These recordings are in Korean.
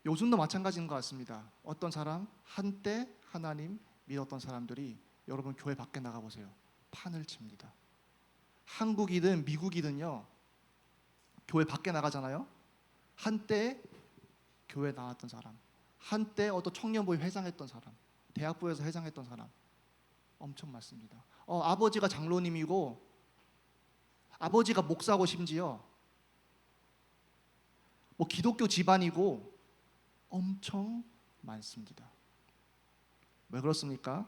요즘도 마찬가지인 것 같습니다. 어떤 사람, 한때 하나님 믿었던 사람들이 여러분 교회 밖에 나가보세요. 판을 칩니다. 한국이든 미국이든요, 교회 밖에 나가잖아요. 한때 교회 나왔던 사람, 한때 어떤 청년부에 회장했던 사람, 대학부에서 회장했던 사람 엄청 많습니다. 아버지가 장로님이고 아버지가 목사고 심지어 뭐 기독교 집안이고 엄청 많습니다. 왜 그렇습니까?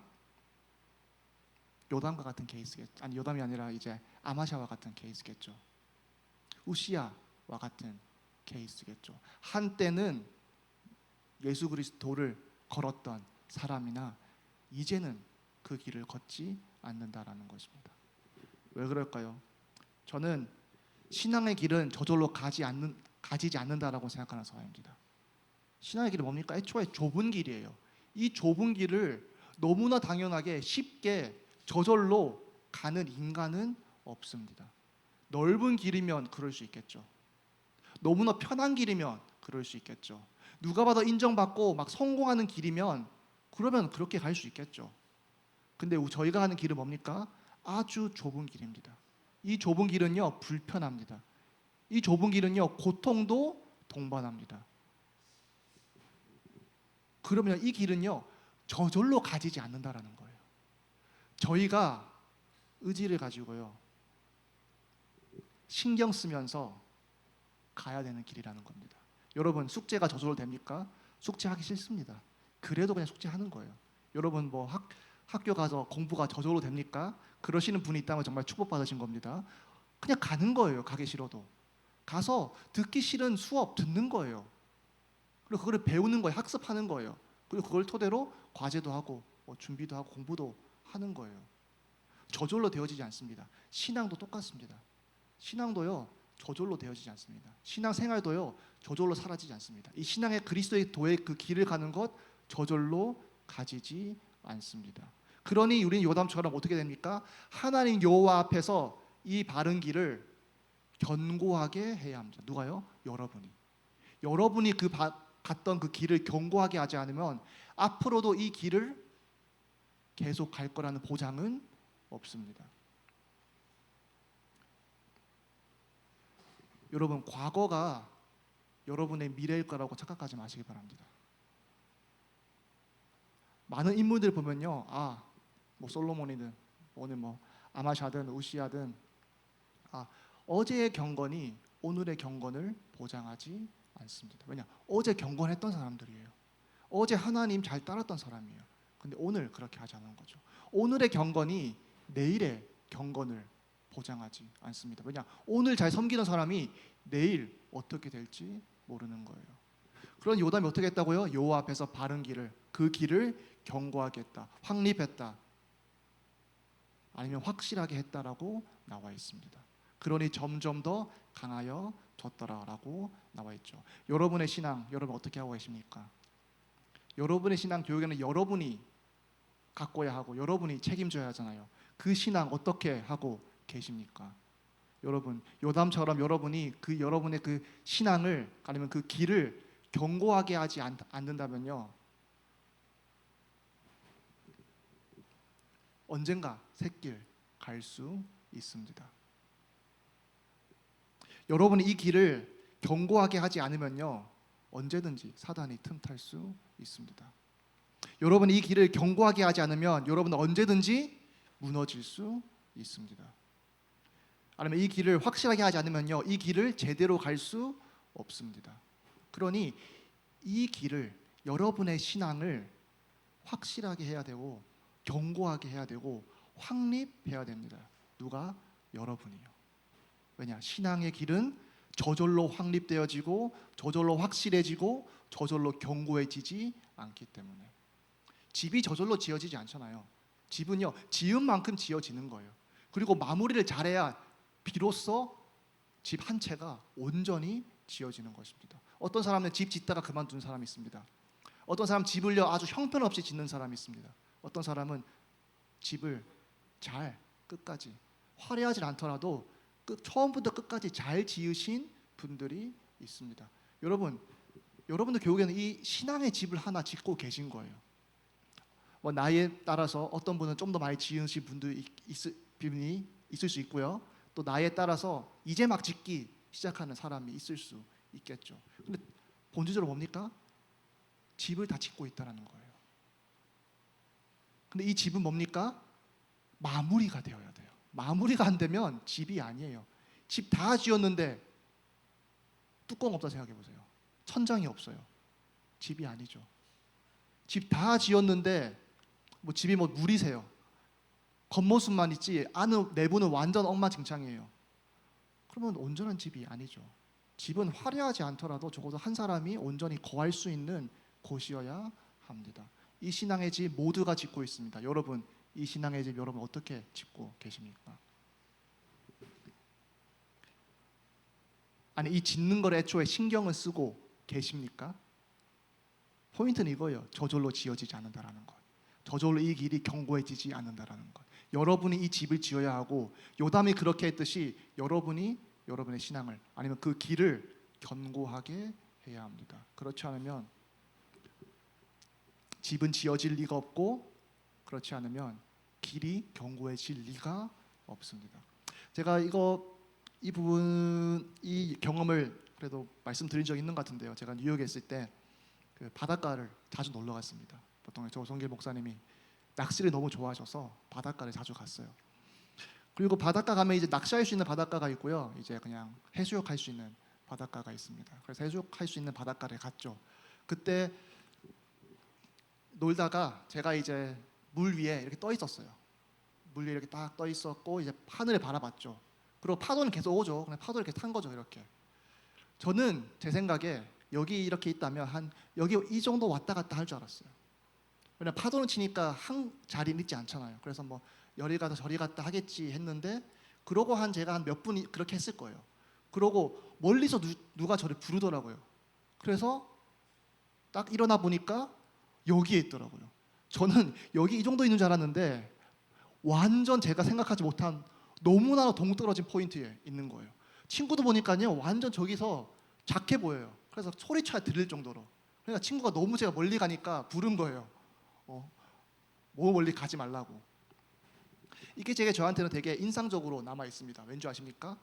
요담과 같은 케이스겠죠. 아니, 요담이 아니라 이제 아마샤와 같은 케이스겠죠. 우시야와 같은 케이스겠죠. 한때는 예수 그리스도를 걸었던 사람이나 이제는 그 길을 걷지 않는다라는 것입니다. 왜 그럴까요? 저는 신앙의 길은 저절로 가지지 않는다라고 생각하는 사람입니다. 신앙의 길은 뭡니까? 애초에 좁은 길이에요. 이 좁은 길을 너무나 당연하게 쉽게 저절로 가는 인간은 없습니다. 넓은 길이면 그럴 수 있겠죠. 너무나 편한 길이면 그럴 수 있겠죠. 누가 봐도 인정받고 막 성공하는 길이면 그러면 그렇게 갈 수 있겠죠. 근데 저희가 가는 길은 뭡니까? 아주 좁은 길입니다. 이 좁은 길은요, 불편합니다. 이 좁은 길은요, 고통도 동반합니다. 그러면 이 길은요, 저절로 가지지 않는다라는 거예요. 저희가 의지를 가지고요, 신경 쓰면서 가야 되는 길이라는 겁니다. 여러분, 숙제가 저절로 됩니까? 숙제하기 싫습니다. 그래도 그냥 숙제하는 거예요. 여러분, 뭐 학교 가서 공부가 저절로 됩니까? 그러시는 분이 있다면 정말 축복받으신 겁니다. 그냥 가는 거예요. 가기 싫어도 가서 듣기 싫은 수업 듣는 거예요. 그리고 그걸 배우는 거예요. 학습하는 거예요. 그리고 그걸 토대로 과제도 하고 뭐 준비도 하고 공부도 하는 거예요. 저절로 되어지지 않습니다. 신앙도 똑같습니다. 신앙도요, 저절로 되어지지 않습니다. 신앙생활도요, 저절로 사라지지 않습니다. 이 신앙의 그리스도의 그 길을 가는 것 저절로 가지지 않습니다. 그러니 우리는 요담처럼 어떻게 됩니까? 하나님 여호와 앞에서 이 바른 길을 견고하게 해야 합니다. 누가요? 여러분이 갔던 그 길을 견고하게 하지 않으면 앞으로도 이 길을 계속 갈 거라는 보장은 없습니다. 여러분, 과거가 여러분의 미래일 거라고 착각하지 마시기 바랍니다. 많은 인물들 보면요, 뭐 솔로몬이든 오늘 뭐 아마샤든 우시야든 어제의 경건이 오늘의 경건을 보장하지 않습니다. 왜냐? 어제 경건했던 사람들이에요. 어제 하나님 잘 따랐던 사람이에요. 근데 오늘 그렇게 하지 않는 거죠. 오늘의 경건이 내일의 경건을 보장하지 않습니다. 왜냐? 오늘 잘 섬기는 사람이 내일 어떻게 될지 모르는 거예요. 그런 요담이 어떻게 했다고요? 여호와 앞에서 바른 길을, 그 길을 견고하게 했다, 확립했다, 아니면 확실하게 했다라고 나와 있습니다. 그러니 점점 더 강하여졌더라라고 나와 있죠. 여러분의 신앙, 여러분 어떻게 하고 계십니까? 여러분의 신앙 교육에는 여러분이 갖고야 하고 여러분이 책임져야 하잖아요. 그 신앙 어떻게 하고 계십니까? 여러분, 요담처럼 여러분의 그 신앙을, 아니면 그 길을 견고하게 하지 않는다면요, 언젠가 샛길 갈 수 있습니다. 여러분이 이 길을 견고하게 하지 않으면요, 언제든지 사단이 틈탈 수 있습니다. 여러분이 이 길을 견고하게 하지 않으면 여러분은 언제든지 무너질 수 있습니다. 아니면 이 길을 확실하게 하지 않으면요, 이 길을 제대로 갈 수 없습니다. 그러니 이 길을, 여러분의 신앙을 확실하게 해야 되고 견고하게 해야 되고 확립해야 됩니다. 누가? 여러분이요. 왜냐? 신앙의 길은 저절로 확립되어지고 저절로 확실해지고 저절로 견고해지지 않기 때문에. 집이 저절로 지어지지 않잖아요. 집은요, 지은 만큼 지어지는 거예요. 그리고 마무리를 잘해야 비로소 집 한 채가 온전히 지어지는 것입니다. 어떤 사람은 집 짓다가 그만둔 사람이 있습니다. 어떤 사람은 집을요, 아주 형편없이 짓는 사람이 있습니다. 어떤 사람은 집을 잘 끝까지, 화려하지 않더라도 처음부터 끝까지 잘 지으신 분들이 있습니다. 여러분, 여러분들 결국에는 이 신앙의 집을 하나 짓고 계신 거예요. 뭐 나이에 따라서 어떤 분은 좀 더 많이 지으신 분이 있을 수 있고요. 또 나이에 따라서 이제 막 짓기 시작하는 사람이 있을 수 있겠죠. 근데 본질적으로 뭡니까? 집을 다 짓고 있다는 거예요. 근데 이 집은 뭡니까? 마무리가 되어야 돼요. 마무리가 안 되면 집이 아니에요. 집 다 지었는데 뚜껑 없다 생각해 보세요. 천장이 없어요. 집이 아니죠. 집 다 지었는데 뭐 집이 뭐 물이세요. 겉모습만 있지 안은 내부는 완전 엉망진창이에요. 그러면 온전한 집이 아니죠. 집은 화려하지 않더라도 적어도 한 사람이 온전히 거할 수 있는 곳이어야 합니다. 이 신앙의 집 모두가 짓고 있습니다. 여러분, 이 신앙의 집 여러분 어떻게 짓고 계십니까? 아니 이 짓는 걸 애초에 신경을 쓰고 계십니까? 포인트는 이거예요. 저절로 지어지지 않는다라는 것. 저절로 이 길이 견고해지지 않는다라는 것. 여러분이 이 집을 지어야 하고 요담이 그렇게 했듯이 여러분이 여러분의 신앙을 아니면 그 길을 견고하게 해야 합니다. 그렇지 않으면 집은 지어질 리가 없고 그렇지 않으면 길이 견고해질 리가 없습니다. 제가 이 부분 이 경험을 그래도 말씀드린 적 있는 것 같은데요. 제가 뉴욕에 있을 때 그 바닷가를 자주 놀러 갔습니다. 보통 조성길 목사님이 낚시를 너무 좋아하셔서 바닷가를 자주 갔어요. 그리고 바닷가 가면 이제 낚시할 수 있는 바닷가가 있고요. 이제 그냥 해수욕할 수 있는 바닷가가 있습니다. 그래서 해수욕할 수 있는 바닷가를 갔죠. 그때 놀다가 제가 이제 물 위에 이렇게 떠 있었어요. 물 위에 이렇게 딱 떠 있었고 이제 하늘을 바라봤죠. 그리고 파도는 계속 오죠. 그냥 파도 이렇게 탄 거죠, 이렇게. 저는 제 생각에 여기 이렇게 있다면 한 여기 이 정도 왔다 갔다 할 줄 알았어요. 왜냐 파도는 치니까 한 자리는 있지 않잖아요. 그래서 뭐 여리 가다 저리 갔다 하겠지 했는데 그러고 제가 한 몇 분이 그렇게 했을 거예요. 그러고 멀리서 누가 저를 부르더라고요. 그래서 딱 일어나 보니까 여기에 있더라고요. 저는 여기 이 정도 있는 줄 알았는데 완전 제가 생각하지 못한 너무나 동떨어진 포인트에 있는 거예요. 친구도 보니까요 완전 저기서 작게 보여요. 그래서 소리쳐야 들릴 정도로. 그러니까 친구가 너무 제가 멀리 가니까 부른 거예요. 뭐 멀리 가지 말라고. 이게 저한테는 되게 인상적으로 남아 있습니다. 왠지 아십니까?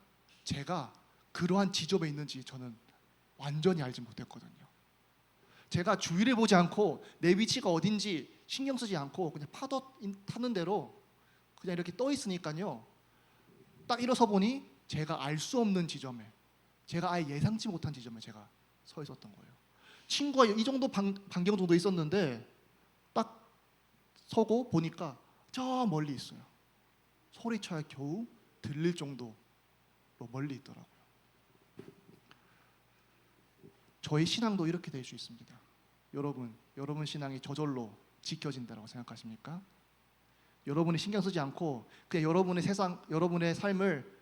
제가 그러한 지점에 있는지 저는 완전히 알지 못했거든요. 제가 주위를 보지 않고 내 위치가 어딘지 신경 쓰지 않고 그냥 파도 타는 대로 그냥 이렇게 떠 있으니까요. 딱 일어서 보니 제가 알 수 없는 지점에, 제가 아예 예상치 못한 지점에 제가 서 있었던 거예요. 친구가 이 정도 반경 정도 있었는데 딱 서고 보니까 저 멀리 있어요. 소리쳐야 겨우 들릴 정도로 멀리 있더라고요. 저희 신앙도 이렇게 될 수 있습니다. 여러분 신앙이 저절로 지켜진다고 생각하십니까? 여러분이 신경 쓰지 않고 그냥 여러분의 세상, 여러분의 삶을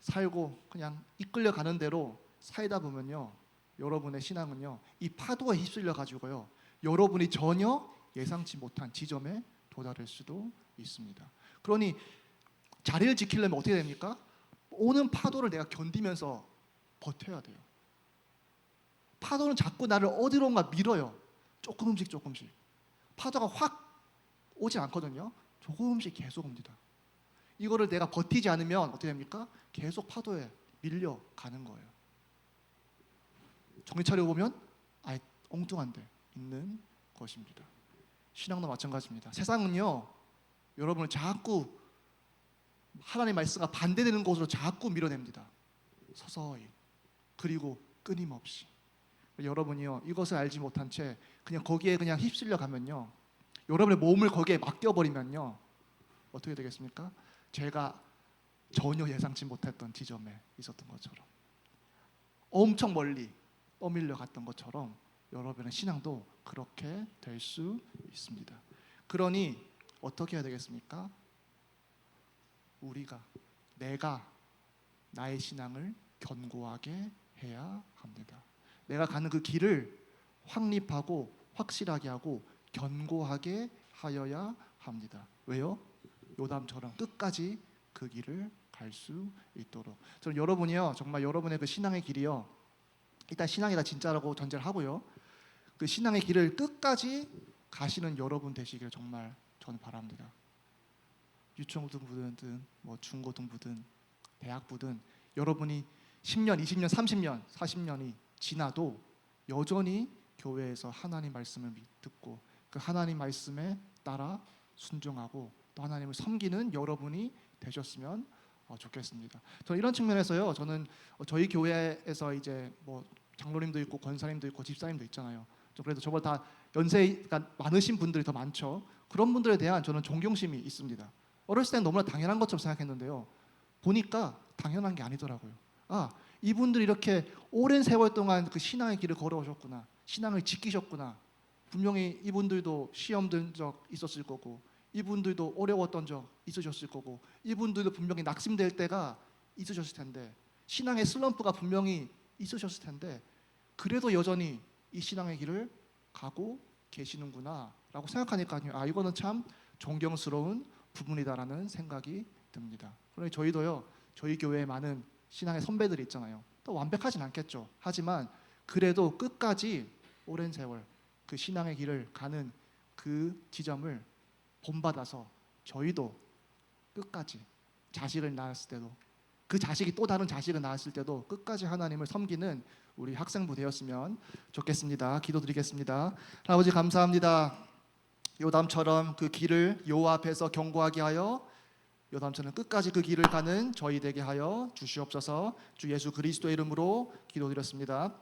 살고 그냥 이끌려 가는 대로 살다 보면요, 여러분의 신앙은요 이 파도에 휩쓸려 가지고요 여러분이 전혀 예상치 못한 지점에 도달할 수도 있습니다. 그러니 자리를 지키려면 어떻게 됩니까? 오는 파도를 내가 견디면서 버텨야 돼요. 파도는 자꾸 나를 어디론가 밀어요. 조금씩 파도가 확 오지 않거든요. 조금씩 계속 옵니다. 이거를 내가 버티지 않으면 어떻게 됩니까? 계속 파도에 밀려가는 거예요. 정신 차려보면 아예 엉뚱한 데 있는 것입니다. 신앙도 마찬가지입니다. 세상은요 여러분을 자꾸 하나님의 말씀과 반대되는 곳으로 자꾸 밀어냅니다. 서서히 그리고 끊임없이. 여러분이요 이것을 알지 못한 채 그냥 거기에 그냥 휩쓸려 가면요, 여러분의 몸을 거기에 맡겨버리면요 어떻게 되겠습니까? 제가 전혀 예상치 못했던 지점에 있었던 것처럼 엄청 멀리 떠밀려 갔던 것처럼 여러분의 신앙도 그렇게 될 수 있습니다. 그러니 어떻게 해야 되겠습니까? 내가 나의 신앙을 견고하게 해야 합니다. 내가 가는 그 길을 확립하고 확실하게 하고 견고하게 하여야 합니다. 왜요? 요담처럼 끝까지 그 길을 갈 수 있도록. 저는 여러분이요 정말 여러분의 그 신앙의 길이요 일단 신앙이다 진짜라고 전제를 하고요. 그 신앙의 길을 끝까지 가시는 여러분 되시길 정말 저는 바랍니다. 유초등부든 뭐 중고등부든 대학부든 여러분이 10년, 20년, 30년, 40년이 지나도 여전히 교회에서 하나님 말씀을 듣고 그 하나님 말씀에 따라 순종하고 또 하나님을 섬기는 여러분이 되셨으면 좋겠습니다. 저는 이런 측면에서요. 저는 저희 교회에서 이제 뭐 장로님도 있고 권사님도 있고 집사님도 있잖아요. 그래도 저보다 다 연세가 많으신 분들이 더 많죠. 그런 분들에 대한 저는 존경심이 있습니다. 어렸을 때는 너무나 당연한 것처럼 생각했는데요. 보니까 당연한 게 아니더라고요. 아, 이분들이 이렇게 오랜 세월 동안 그 신앙의 길을 걸어오셨구나. 신앙을 지키셨구나. 분명히 이분들도 시험 든 적 있었을 거고 이분들도 어려웠던 적 있으셨을 거고 이분들도 분명히 낙심될 때가 있으셨을 텐데 신앙의 슬럼프가 분명히 있으셨을 텐데 그래도 여전히 이 신앙의 길을 가고 계시는구나 라고 생각하니까 이거는 참 존경스러운 부분이다라는 생각이 듭니다. 그러니 저희도요, 저희 교회에 많은 신앙의 선배들이 있잖아요. 또 완벽하진 않겠죠. 하지만 그래도 끝까지 오랜 세월 그 신앙의 길을 가는 그 지점을 본받아서 저희도 끝까지 자식을 낳았을 때도 그 자식이 또 다른 자식을 낳았을 때도 끝까지 하나님을 섬기는 우리 학생부 되었으면 좋겠습니다. 기도드리겠습니다. 아버지 감사합니다. 요담처럼 그 길을 여호와 앞에서 경고하게 하여 요담처럼 끝까지 그 길을 가는 저희 되게 하여 주시옵소서. 주 예수 그리스도의 이름으로 기도드렸습니다.